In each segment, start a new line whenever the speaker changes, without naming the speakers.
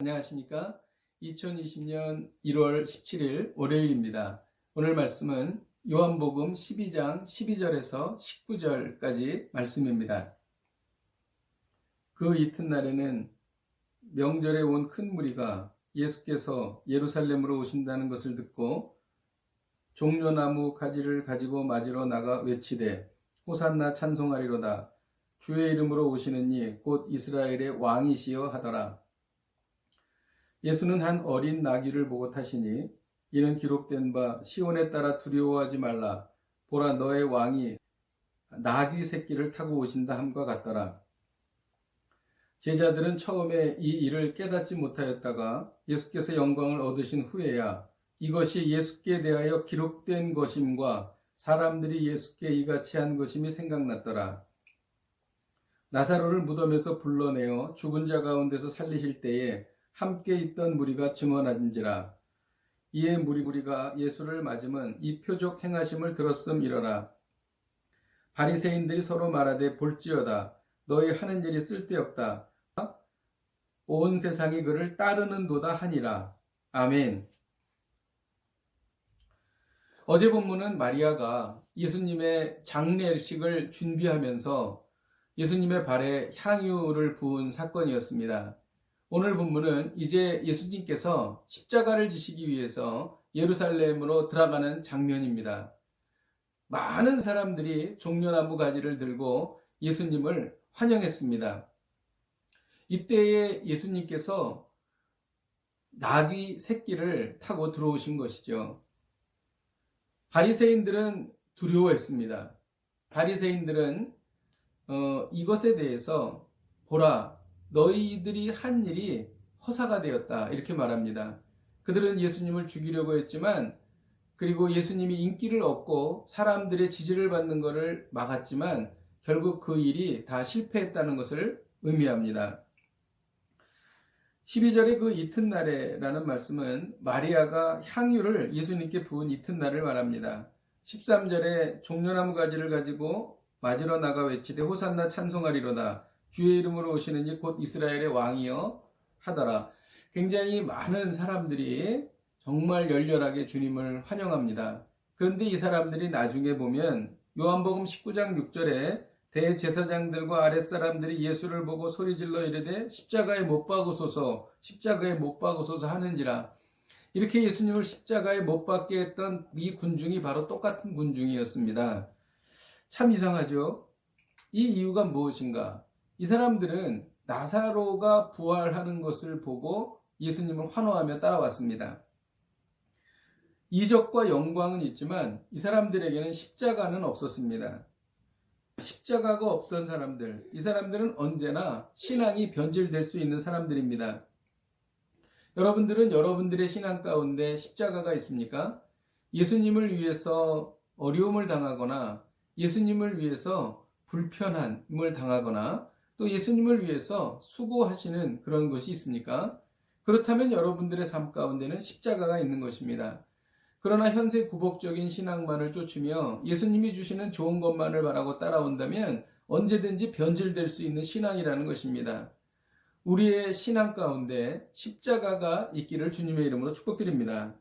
안녕하십니까? 2020년 1월 17일 월요일입니다. 오늘 말씀은 요한복음 12장 12절에서 19절까지 말씀입니다. 그 이튿날에는 명절에 온 큰 무리가 예수께서 예루살렘으로 오신다는 것을 듣고 종려나무 가지를 가지고 맞으러 나가 외치되 호산나 찬송하리로다. 주의 이름으로 오시는 이 곧 이스라엘의 왕이시여 하더라. 예수는 한 어린 나귀를 보고 타시니 이는 기록된 바 시온에 따라 두려워하지 말라. 보라 너의 왕이 나귀 새끼를 타고 오신다 함과 같더라. 제자들은 처음에 이 일을 깨닫지 못하였다가 예수께서 영광을 얻으신 후에야 이것이 예수께 대하여 기록된 것임과 사람들이 예수께 이같이 한 것임이 생각났더라. 나사로를 무덤에서 불러내어 죽은 자 가운데서 살리실 때에 함께 있던 무리가 증언한지라. 이에 무리가 예수를 맞으면 이 표적 행하심을 들었음이러라. 바리새인들이 서로 말하되 볼지어다. 너희 하는 일이 쓸데없다. 온 세상이 그를 따르는도다 하니라. 아멘. 어제 본문은 마리아가 예수님의 장례식을 준비하면서 예수님의 발에 향유를 부은 사건이었습니다. 오늘 본문은 이제 예수님께서 십자가를 지시기 위해서 예루살렘으로 들어가는 장면입니다. 많은 사람들이 종려나무 가지를 들고 예수님을 환영했습니다. 이때에 예수님께서 나귀 새끼를 타고 들어오신 것이죠. 바리새인들은 두려워했습니다. 바리새인들은 이것에 대해서 보라 너희들이 한 일이 허사가 되었다 이렇게 말합니다. 그들은 예수님을 죽이려고 했지만 그리고 예수님이 인기를 얻고 사람들의 지지를 받는 것을 막았지만 결국 그 일이 다 실패했다는 것을 의미합니다. 12절의 그 이튿날에라는 말씀은 마리아가 향유를 예수님께 부은 이튿날을 말합니다. 13절에 종려나무 가지를 가지고 맞으러 나가 외치되 호산나 찬송하리로다. 주의 이름으로 오시는 이 곧 이스라엘의 왕이여 하더라. 굉장히 많은 사람들이 정말 열렬하게 주님을 환영합니다. 그런데 이 사람들이 나중에 보면 요한복음 19장 6절에 대제사장들과 아랫사람들이 예수를 보고 소리질러 이르되 십자가에 못 박으소서 십자가에 못 박으소서 하는지라. 이렇게 예수님을 십자가에 못 박게 했던 이 군중이 바로 똑같은 군중이었습니다. 참 이상하죠? 이 이유가 무엇인가? 이 사람들은 나사로가 부활하는 것을 보고 예수님을 환호하며 따라왔습니다. 이적과 영광은 있지만 이 사람들에게는 십자가는 없었습니다. 십자가가 없던 사람들, 이 사람들은 언제나 신앙이 변질될 수 있는 사람들입니다. 여러분들은 여러분들의 신앙 가운데 십자가가 있습니까? 예수님을 위해서 어려움을 당하거나 예수님을 위해서 불편함을 당하거나 또 예수님을 위해서 수고하시는 그런 것이 있습니까? 그렇다면 여러분들의 삶 가운데는 십자가가 있는 것입니다. 그러나 현세 구복적인 신앙만을 쫓으며 예수님이 주시는 좋은 것만을 바라고 따라온다면 언제든지 변질될 수 있는 신앙이라는 것입니다. 우리의 신앙 가운데 십자가가 있기를 주님의 이름으로 축복드립니다.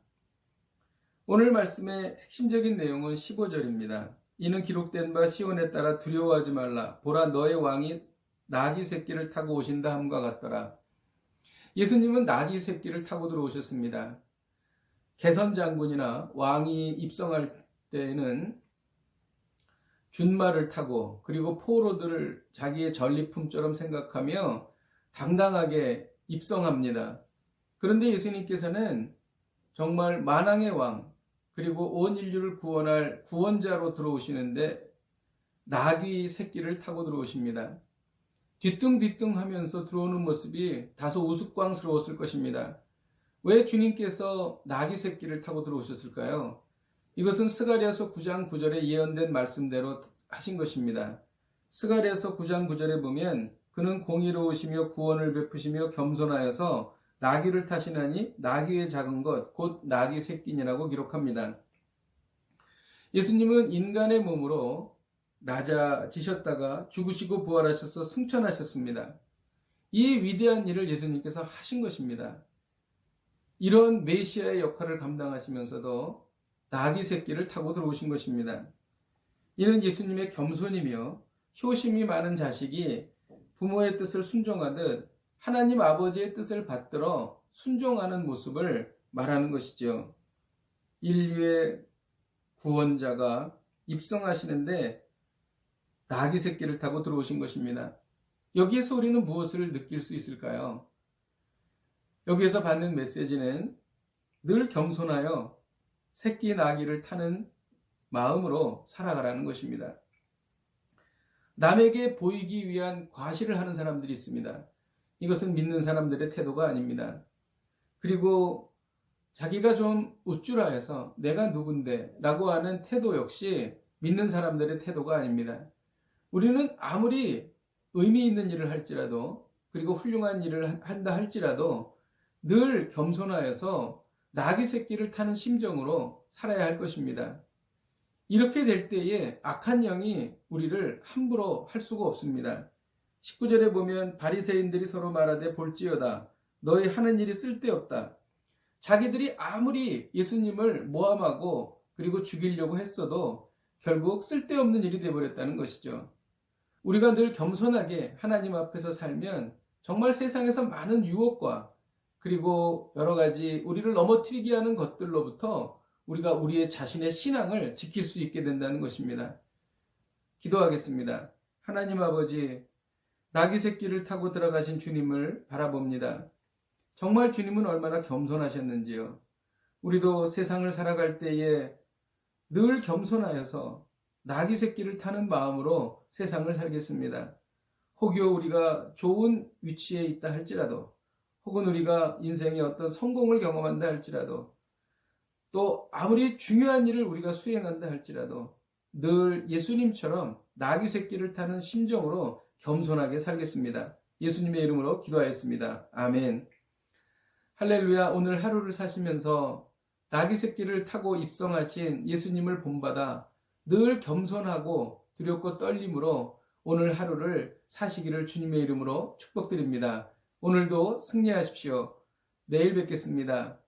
오늘 말씀의 핵심적인 내용은 15절입니다. 이는 기록된 바 시온에 따라 두려워하지 말라. 보라 너의 왕이 나귀 새끼를 타고 오신다 함과 같더라. 예수님은 나귀 새끼를 타고 들어오셨습니다. 개선 장군이나 왕이 입성할 때에는 준말을 타고 그리고 포로들을 자기의 전리품처럼 생각하며 당당하게 입성합니다. 그런데 예수님께서는 정말 만왕의 왕 그리고 온 인류를 구원할 구원자로 들어오시는데 나귀 새끼를 타고 들어오십니다. 뒤뚱뒤뚱 하면서 들어오는 모습이 다소 우스꽝스러웠을 것입니다. 왜 주님께서 나귀 새끼를 타고 들어오셨을까요? 이것은 스가랴서 9장 9절에 예언된 말씀대로 하신 것입니다. 스가랴서 9장 9절에 보면 그는 공의로우시며 구원을 베푸시며 겸손하여서 나귀를 타시나니 나귀의 작은 것 곧 나귀 새끼니라고 기록합니다. 예수님은 인간의 몸으로 낮아지셨다가 죽으시고 부활하셔서 승천하셨습니다. 이 위대한 일을 예수님께서 하신 것입니다. 이런 메시아의 역할을 감당하시면서도 나귀 새끼를 타고 들어오신 것입니다. 이는 예수님의 겸손이며 효심이 많은 자식이 부모의 뜻을 순종하듯 하나님 아버지의 뜻을 받들어 순종하는 모습을 말하는 것이죠. 인류의 구원자가 입성하시는데 나귀 새끼를 타고 들어오신 것입니다. 여기에서 우리는 무엇을 느낄 수 있을까요? 여기에서 받는 메시지는 늘 겸손하여 새끼 나귀를 타는 마음으로 살아가라는 것입니다. 남에게 보이기 위한 과시를 하는 사람들이 있습니다. 이것은 믿는 사람들의 태도가 아닙니다. 그리고 자기가 좀 우쭐하여서 내가 누군데 라고 하는 태도 역시 믿는 사람들의 태도가 아닙니다. 우리는 아무리 의미 있는 일을 할지라도 그리고 훌륭한 일을 한다 할지라도 늘 겸손하여서 나귀 새끼를 타는 심정으로 살아야 할 것입니다. 이렇게 될 때에 악한 영이 우리를 함부로 할 수가 없습니다. 19절에 보면 바리새인들이 서로 말하되 볼지어다 너희 하는 일이 쓸데없다. 자기들이 아무리 예수님을 모함하고 그리고 죽이려고 했어도 결국 쓸데없는 일이 되어버렸다는 것이죠. 우리가 늘 겸손하게 하나님 앞에서 살면 정말 세상에서 많은 유혹과 그리고 여러 가지 우리를 넘어뜨리게 하는 것들로부터 우리가 우리의 자신의 신앙을 지킬 수 있게 된다는 것입니다. 기도하겠습니다. 하나님 아버지, 나귀 새끼를 타고 들어가신 주님을 바라봅니다. 정말 주님은 얼마나 겸손하셨는지요. 우리도 세상을 살아갈 때에 늘 겸손하여서 나귀 새끼를 타는 마음으로 세상을 살겠습니다. 혹여 우리가 좋은 위치에 있다 할지라도 혹은 우리가 인생의 어떤 성공을 경험한다 할지라도 또 아무리 중요한 일을 우리가 수행한다 할지라도 늘 예수님처럼 나귀 새끼를 타는 심정으로 겸손하게 살겠습니다. 예수님의 이름으로 기도하였습니다. 아멘. 할렐루야. 오늘 하루를 사시면서 나귀 새끼를 타고 입성하신 예수님을 본받아 늘 겸손하고 두렵고 떨림으로 오늘 하루를 사시기를 주님의 이름으로 축복드립니다. 오늘도 승리하십시오. 내일 뵙겠습니다.